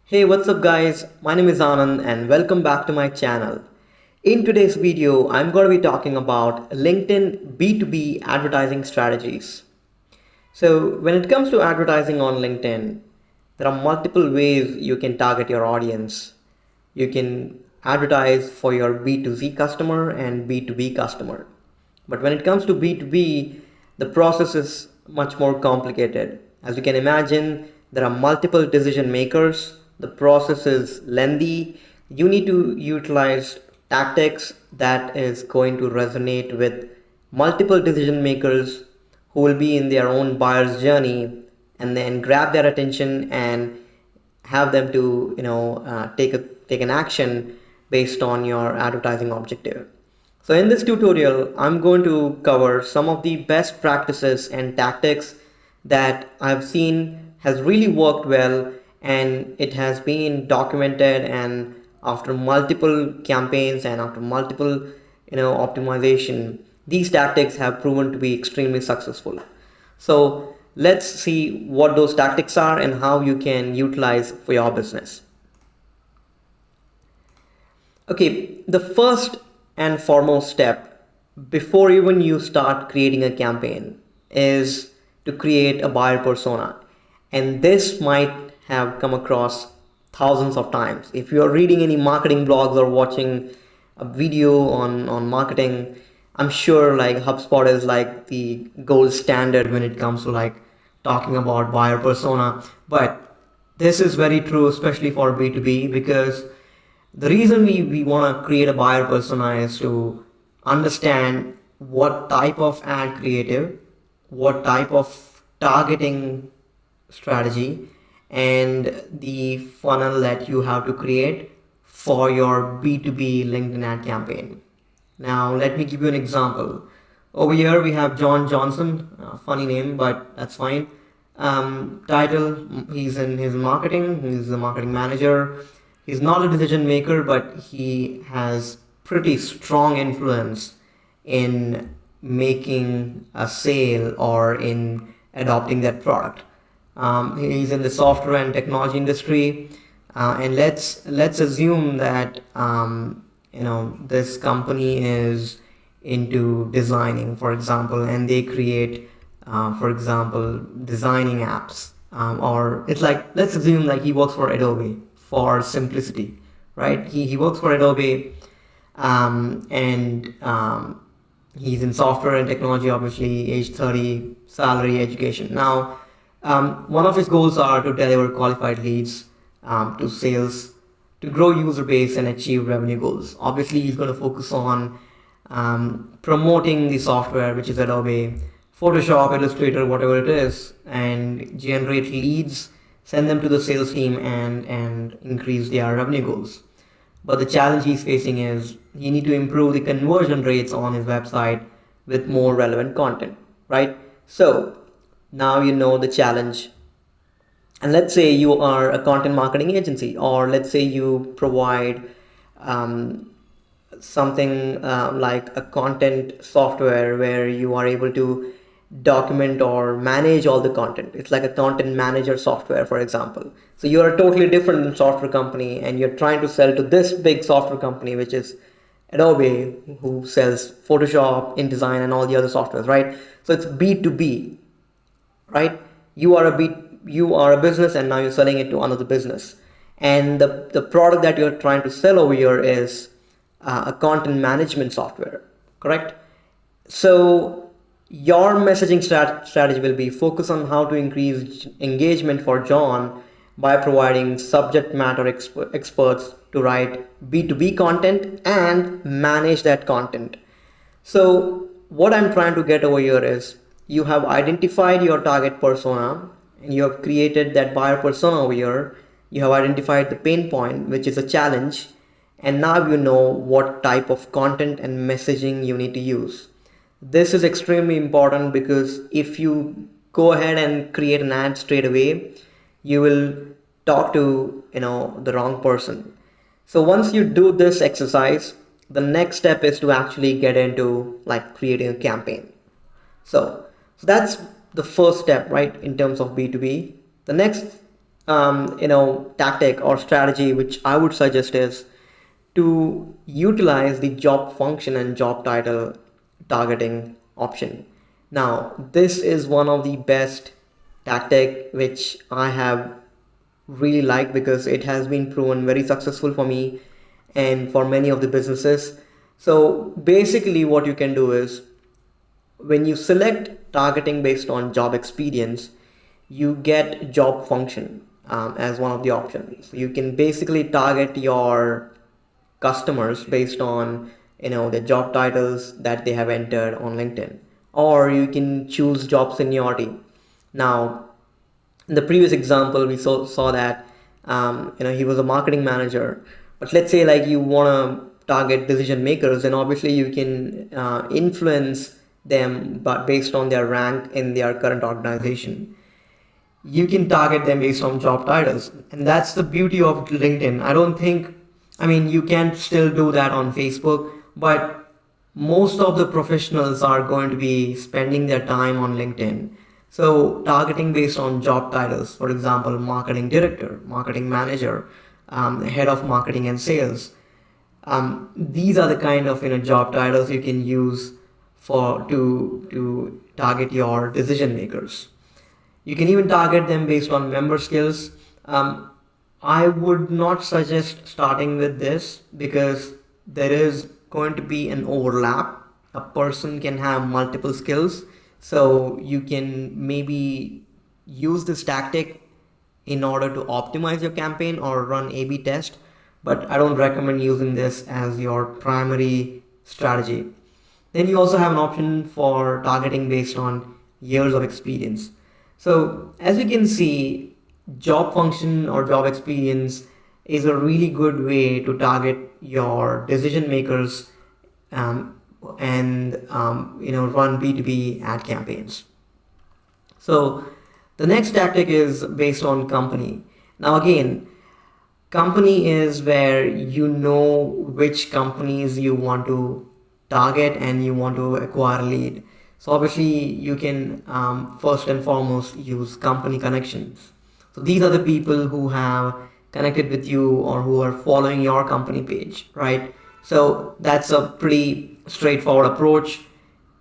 Hey, what's up guys? My name is Anand and welcome back to my channel. In today's video, I'm going to be talking about LinkedIn B2B advertising strategies. So when it comes to advertising on LinkedIn, there are multiple ways you can target your audience. You can advertise for your B2C customer and B2B customer. But when it comes to B2B, the process is much more complicated. As you can imagine, there are multiple decision makers. The process is lengthy. You need to utilize tactics that is going to resonate with multiple decision makers who will be in their own buyer's journey and then grab their attention and have them to take an action based on your advertising objective. So in this tutorial, I'm going to cover some of the best practices and tactics that I've seen has really worked well, and it has been documented, and after multiple campaigns and after multiple optimization, these tactics have proven to be extremely successful. So let's see what those tactics are and how you can utilize for your business. Okay, the first and foremost step before even you start creating a campaign is to create a buyer persona. And this might have come across thousands of times. If you are reading any marketing blogs or watching a video on marketing, I'm sure like HubSpot is like the gold standard when it comes to like talking about buyer persona. But this is very true, especially for B2B, because the reason we want to create a buyer persona is to understand what type of ad creative, what type of targeting strategy, and the funnel that you have to create for your B2B LinkedIn ad campaign. Now, let me give you an example. Over here, we have John Johnson, funny name, but that's fine. Title, he's in his marketing, he's a marketing manager. He's not a decision maker, but he has pretty strong influence in making a sale or in adopting that product. He's in the software and technology industry, and let's assume that this company is into designing, for example, and they create, for example, designing apps, or it's like, let's assume like he works for Adobe for simplicity, right? He works for Adobe, and he's in software and technology, obviously, age 30, salary, education. Now, one of his goals are to deliver qualified leads to sales, to grow user base and achieve revenue goals. Obviously, he's going to focus on promoting the software, which is Adobe, Photoshop, Illustrator, whatever it is, and generate leads, send them to the sales team, and increase their revenue goals. But the challenge he's facing is he need to improve the conversion rates on his website with more relevant content, right? So now you know the challenge. And let's say you are a content marketing agency, or let's say you provide um, something like a content software where you are able to document or manage all the content. It's like a content manager software, for example. So you're a totally different software company and you're trying to sell to this big software company, which is Adobe, who sells Photoshop, InDesign, and all the other softwares, right? So it's B2B, right? You are a business and now you're selling it to another business, and the product that you're trying to sell over here is a content management software, correct? So your messaging strategy will be focus on how to increase engagement for John by providing subject matter experts to write B2B content and manage that content. So what I'm trying to get over here is you have identified your target persona and you have created that buyer persona over here. You have identified the pain point, which is a challenge, and now you know what type of content and messaging you need to use. This is extremely important because if you go ahead and create an ad straight away, you will talk to the wrong person. So once you do this exercise, the next step is to actually get into like creating a campaign. So that's the first step, right, in terms of B2B. The next tactic or strategy which I would suggest is to utilize the job function and job title targeting option. Now, this is one of the best tactic which I have really liked because it has been proven very successful for me and for many of the businesses. So basically what you can do is when you select targeting based on job experience, you get job function as one of the options. You can basically target your customers based on the job titles that they have entered on LinkedIn, or you can choose job seniority. Now, in the previous example, we saw that he was a marketing manager, but let's say like you want to target decision makers, and obviously you can influence them but based on their rank in their current organization. You can target them based on job titles, and that's the beauty of LinkedIn. I don't think, I mean, you can still do that on Facebook, but most of the professionals are going to be spending their time on LinkedIn. So targeting based on job titles, for example, marketing director, marketing manager, head of marketing and sales, these are the kind of job titles you can use for to target your decision makers. You can even target them based on member skills. I would not suggest starting with this because there is going to be an overlap. A person can have multiple skills, so you can maybe use this tactic in order to optimize your campaign or run A/B test, but I don't recommend using this as your primary strategy. Then you also have an option for targeting based on years of experience. So as you can see, job function or job experience is a really good way to target your decision makers and run B2B ad campaigns. So the next tactic is based on company. Now again, company is where you know which companies you want to target and you want to acquire lead. So obviously you can first and foremost use company connections. So these are the people who have connected with you or who are following your company page, right? So that's a pretty straightforward approach.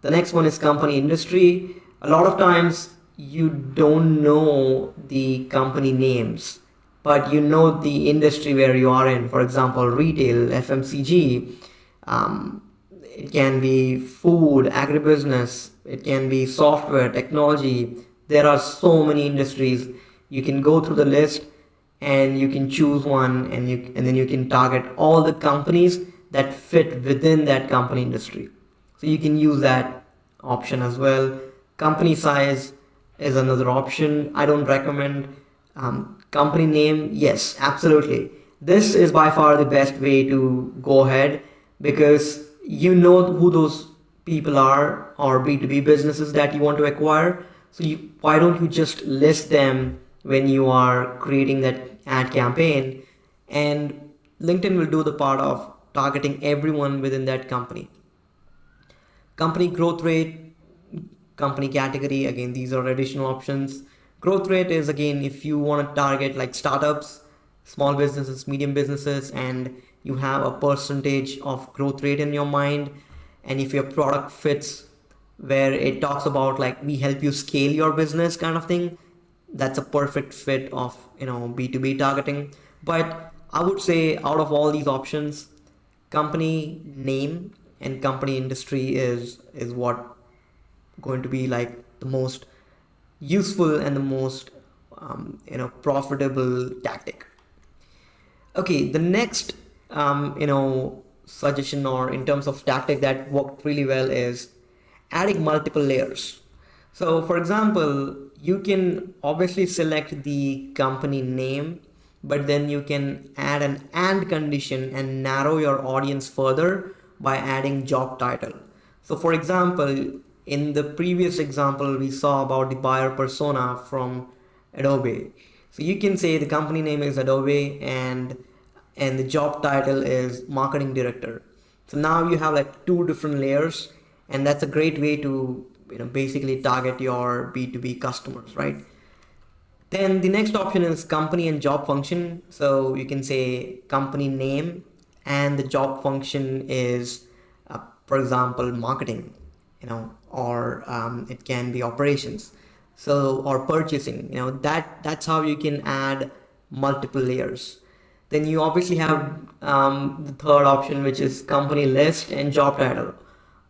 The next one is company industry. A lot of times you don't know the company names, but you know the industry where you are in. For example, retail, FMCG, it can be food, agribusiness, it can be software, technology. There are so many industries. You can go through the list and you can choose one and then you can target all the companies that fit within that company industry. So you can use that option as well. Company size is another option. I don't recommend. Company name, yes, absolutely. This is by far the best way to go ahead because you know who those people are or B2B businesses that you want to acquire. So why don't you just list them when you are creating that ad campaign, and LinkedIn will do the part of targeting everyone within that company. Company growth rate, company category, again, these are additional options. Growth rate is again if you want to target like startups, small businesses, medium businesses, and you have a percentage of growth rate in your mind, and if your product fits where it talks about like we help you scale your business kind of thing, that's a perfect fit of B2B targeting. But I would say out of all these options, company name and company industry is what going to be like the most useful and the most profitable tactic. Okay, the next suggestion or in terms of tactic that worked really well is adding multiple layers. So for example, you can obviously select the company name, but then you can add an and condition and narrow your audience further by adding job title. So for example, in the previous example, we saw about the buyer persona from Adobe. So you can say the company name is Adobe and the job title is marketing director. So now you have like two different layers, and that's a great way to basically target your B2B customers, right? Then the next option is company and job function. So you can say company name and the job function is, for example, marketing, or it can be operations. So or purchasing, that's how you can add multiple layers. Then you obviously have the third option, which is company list and job title.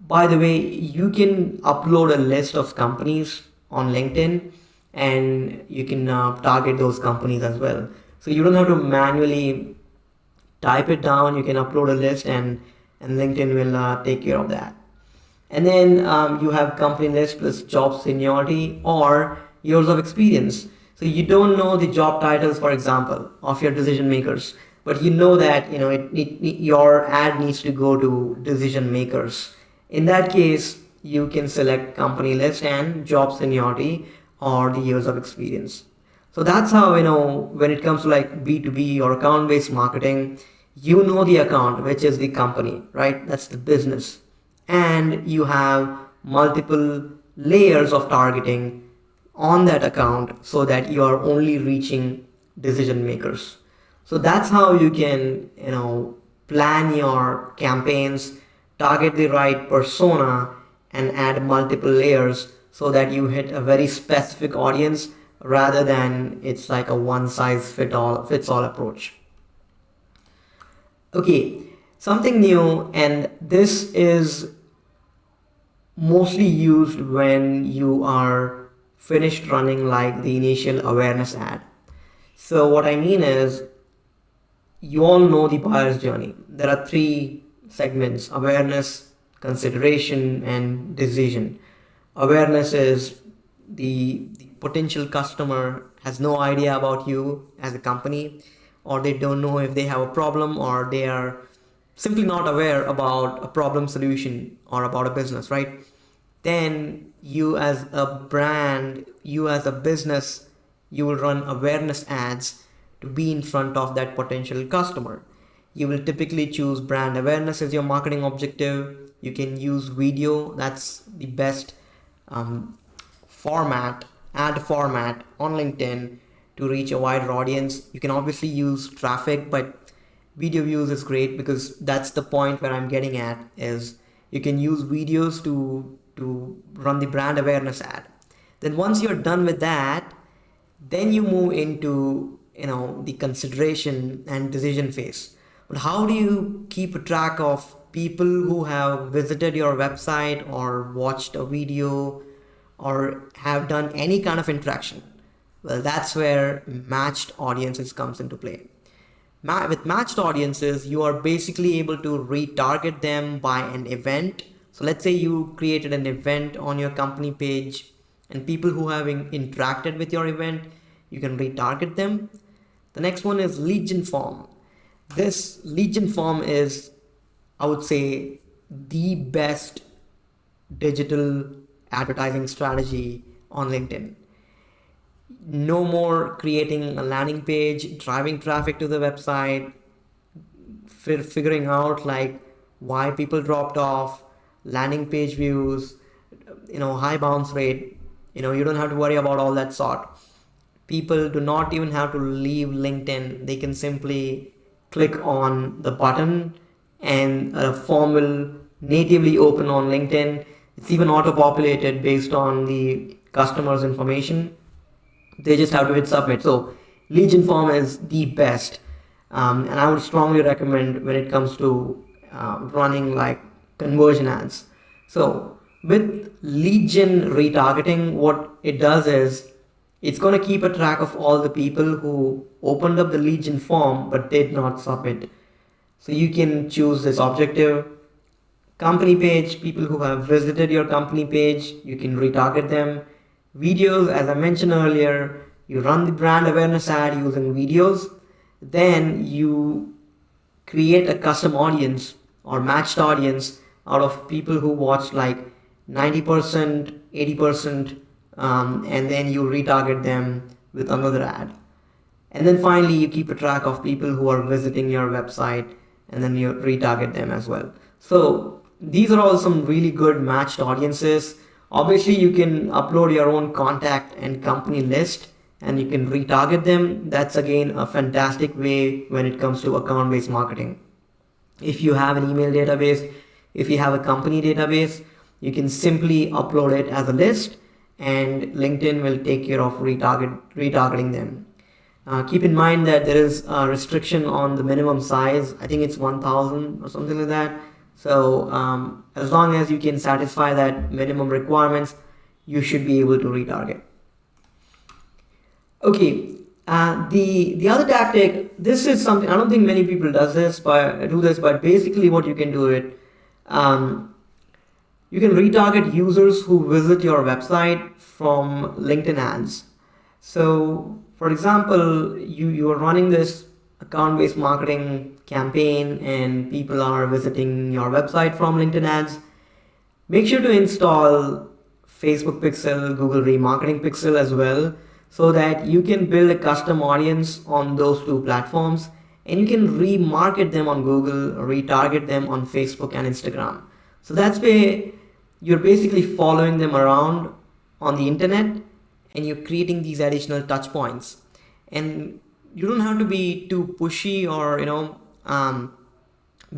By the way, you can upload a list of companies on LinkedIn and you can target those companies as well. So you don't have to manually type it down. You can upload a list and LinkedIn will take care of that. And then you have company list plus job seniority or years of experience. So you don't know the job titles, for example, of your decision makers, but you know that your ad needs to go to decision makers. In that case, you can select company list and job seniority or the years of experience. So that's how, when it comes to like B2B or account based marketing, the account, which is the company, right? That's the business. And you have multiple layers of targeting on that account so that you are only reaching decision makers. So that's how you can, plan your campaigns, target the right persona, and add multiple layers so that you hit a very specific audience rather than it's like a one size fits all approach. Okay, something new, and this is mostly used when you are finished running like the initial awareness ad. So what I mean is, you all know the buyer's journey. There are three segments: awareness, consideration, and decision. Awareness is the potential customer has no idea about you as a company, or they don't know if they have a problem, or they are simply not aware about a problem solution or about a business, right? Then you as a brand, you as a business, you will run awareness ads to be in front of that potential customer. You will typically choose brand awareness as your marketing objective. You can use video, that's the best um, ad format on LinkedIn to reach a wider audience. You can obviously use traffic, but video views is great because that's the point where I'm getting at is you can use videos to run the brand awareness ad. Then once you're done with that, then you move into the consideration and decision phase. But how do you keep a track of people who have visited your website or watched a video or have done any kind of interaction? Well, that's where matched audiences comes into play. With matched audiences, you are basically able to retarget them by an event. So let's say you created an event on your company page, and people who have interacted with your event, you can retarget them. The next one is lead gen form. This lead gen form is, I would say, the best digital advertising strategy on LinkedIn. No more creating a landing page, driving traffic to the website, figuring out like why people dropped off, landing page views, high bounce rate. You don't have to worry about all that sort. People do not even have to leave LinkedIn. They can simply click on the button and a form will natively open on LinkedIn. It's even auto-populated based on the customer's information. They just have to hit submit. So lead gen form is the best. And I would strongly recommend when it comes to running like conversion ads. So with lead gen retargeting, what it does is it's going to keep a track of all the people who opened up the lead gen form but did not submit. So you can choose this objective. Company page, people who have visited your company page, you can retarget them. Videos, as I mentioned earlier, you run the brand awareness ad using videos. Then you create a custom audience or matched audience out of people who watched like 90%, 80%, and then you retarget them with another ad. And then finally, you keep a track of people who are visiting your website and then you retarget them as well. So these are all some really good matched audiences. Obviously, you can upload your own contact and company list and you can retarget them. That's again a fantastic way when it comes to account-based marketing. If you have an email database, if you have a company database, you can simply upload it as a list, and LinkedIn will take care of retargeting them. Keep in mind that there is a restriction on the minimum size. I think it's 1,000 or something like that. So as long as you can satisfy that minimum requirements, you should be able to retarget. Okay, the other tactic. This is something I don't think many people do this, but basically what you can do it. Um, you can retarget users who visit your website from LinkedIn ads. So, for example, you are running this account-based marketing campaign, and people are visiting your website from LinkedIn ads. Make sure to install Facebook Pixel, Google Remarketing Pixel as well, so that you can build a custom audience on those two platforms, and you can remarket them on Google, retarget them on Facebook and Instagram. So that's where you're basically following them around on the internet, and you're creating these additional touch points. And you don't have to be too pushy or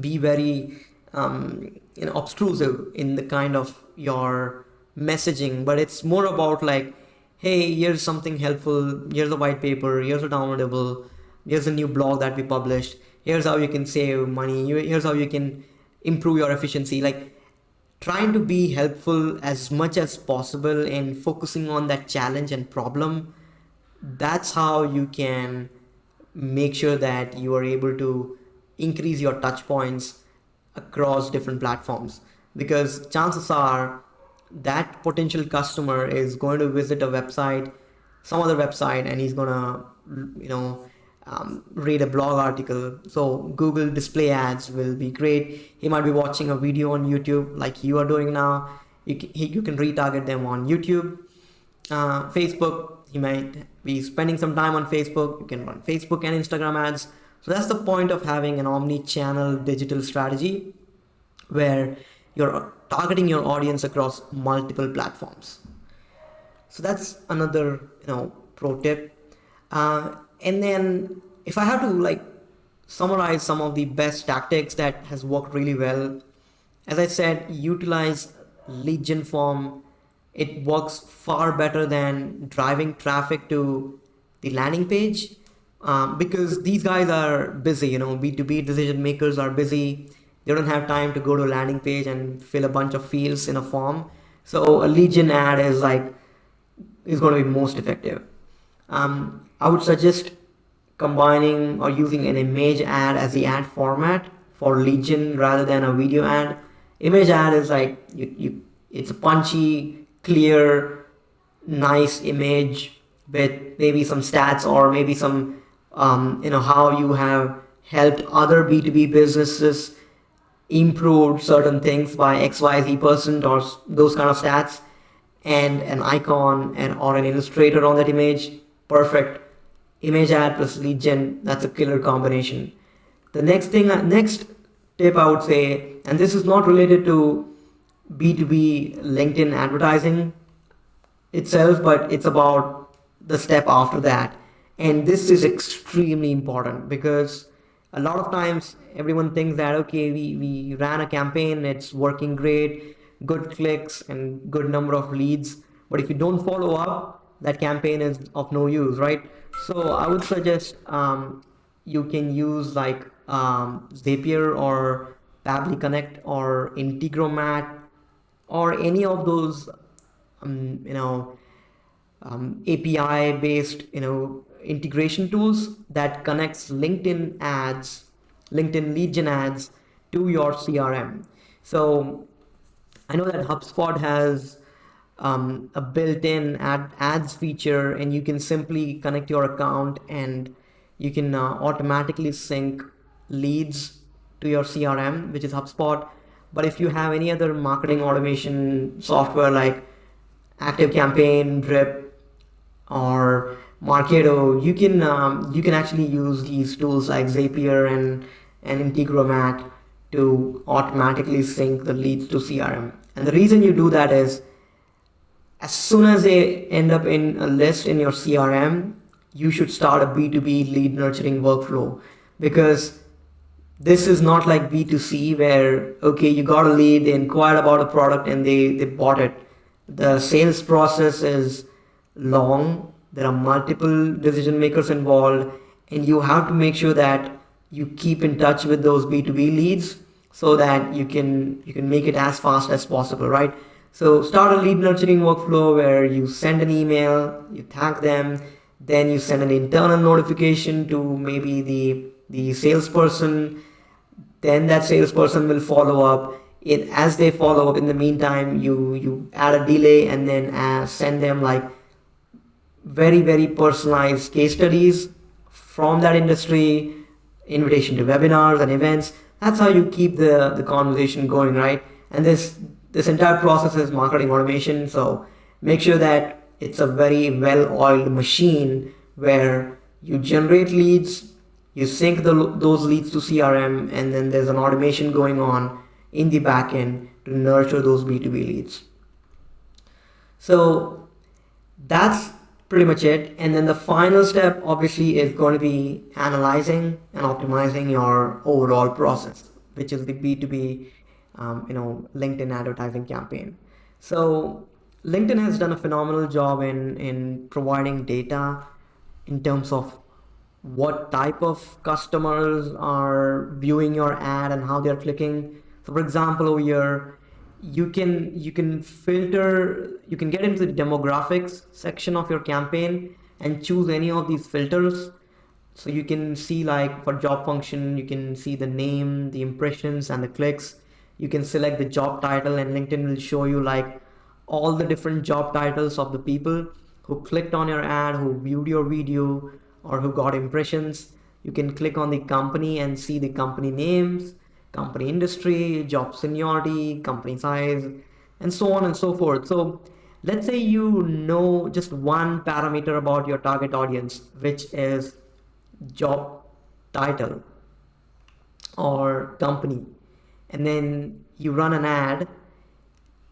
be very obtrusive in the kind of your messaging, but it's more about like, hey, here's something helpful, here's a white paper, here's a downloadable, here's a new blog that we published, here's how you can save money, here's how you can improve your efficiency. Like, trying to be helpful as much as possible and focusing on that challenge and problem. That's how you can make sure that you are able to increase your touch points across different platforms, because chances are that potential customer is going to visit a website, some other website, and he's gonna read a blog article. So Google display ads will be great. He might be watching a video on YouTube like you are doing now. You can retarget them on YouTube. Facebook, he might be spending some time on Facebook. You can run Facebook and Instagram ads. So that's the point of having an omni-channel digital strategy where you're targeting your audience across multiple platforms. So that's another pro tip. And then if I have to like summarize some of the best tactics that has worked really well, as I said, utilize lead gen form. It works far better than driving traffic to the landing page, because these guys are busy. B2B decision makers are busy. They don't have time to go to a landing page and fill a bunch of fields in a form. So a lead gen ad is going to be most effective. I would suggest combining or using an image ad as the ad format for lead gen rather than a video ad. Image ad is like it's a punchy, clear, nice image with maybe some stats or maybe some how you have helped other B2B businesses improve certain things by XYZ% or those kind of stats, and an icon or an illustrator on that image. Perfect. Image ad plus lead gen, that's a killer combination. The next tip I would say, and this is not related to B2B LinkedIn advertising itself, but it's about the step after that. And this is extremely important because a lot of times everyone thinks that, okay, we ran a campaign, it's working great, good clicks and good number of leads. But if you don't follow up, that campaign is of no use, right? So I would suggest you can use like Zapier or Pabbly Connect or Integromat or any of those API based integration tools that connects LinkedIn lead gen ads to your CRM. So I know that HubSpot has a built-in ads feature, and you can simply connect your account and you can automatically sync leads to your CRM, which is HubSpot. But if you have any other marketing automation software like ActiveCampaign, Drip, or Marketo, you can actually use these tools like Zapier and Integromat to automatically sync the leads to CRM. And the reason you do that is as soon as they end up in a list in your CRM, you should start a B2B lead nurturing workflow, because this is not like B2C where, okay, you got a lead, they inquired about a product and they bought it. The sales process is long, there are multiple decision makers involved, and you have to make sure that you keep in touch with those B2B leads so that you can make it as fast as possible, right? So start a lead nurturing workflow where you send an email, you tag them, then you send an internal notification to maybe the salesperson, then that salesperson will follow up. As they follow up, in the meantime, you add a delay, and then send them like very personalized case studies from that industry, invitation to webinars and events. That's how you keep the conversation going, right? And this entire process is marketing automation, so make sure that it's a very well-oiled machine where you generate leads, you sync those leads to CRM, and then there's an automation going on in the back end to nurture those B2B leads. So that's pretty much it. And then the final step obviously is going to be analyzing and optimizing your overall process, which is the B2B, LinkedIn advertising campaign. So LinkedIn has done a phenomenal job in providing data in terms of what type of customers are viewing your ad and how they're clicking. So for example, over here, you can filter, you can get into the demographics section of your campaign and choose any of these filters. So you can see, like for job function, you can see the name, the impressions, and the clicks. You can select the job title, and LinkedIn will show you like all the different job titles of the people who clicked on your ad, who viewed your video, or who got impressions. You can click on the company and see the company names, company industry, job seniority, company size, and so on and so forth. So let's say you know just one parameter about your target audience, which is job title or company, and then you run an ad,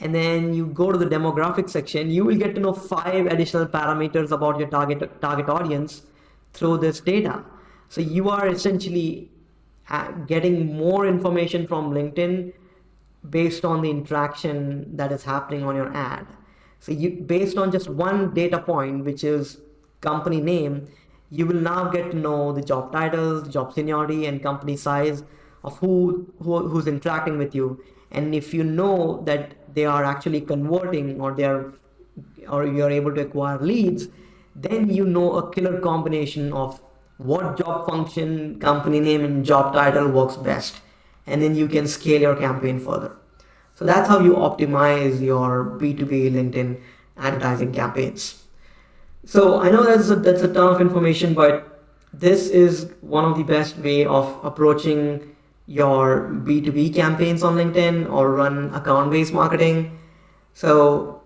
and then you go to the demographic section. You will get to know 5 additional parameters about your target audience through this data. So you are essentially getting more information from LinkedIn based on the interaction that is happening on your ad. So based on just one data point, which is company name, you will now get to know the job titles, job seniority, and company size of who's interacting with you. And if you know that they are actually converting, or you are able to acquire leads, then you know a killer combination of what job function, company name, and job title works best. And then you can scale your campaign further. So that's how you optimize your B2B LinkedIn advertising campaigns. So I know that's a ton of information, but this is one of the best way of approaching your B2B campaigns on LinkedIn or run account-based marketing. So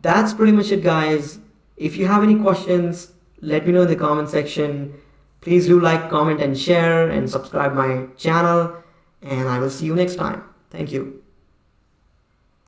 that's pretty much it, guys. If you have any questions, let me know in the comment section. Please do like, comment, and share, and subscribe my channel. And I will see you next time. Thank you.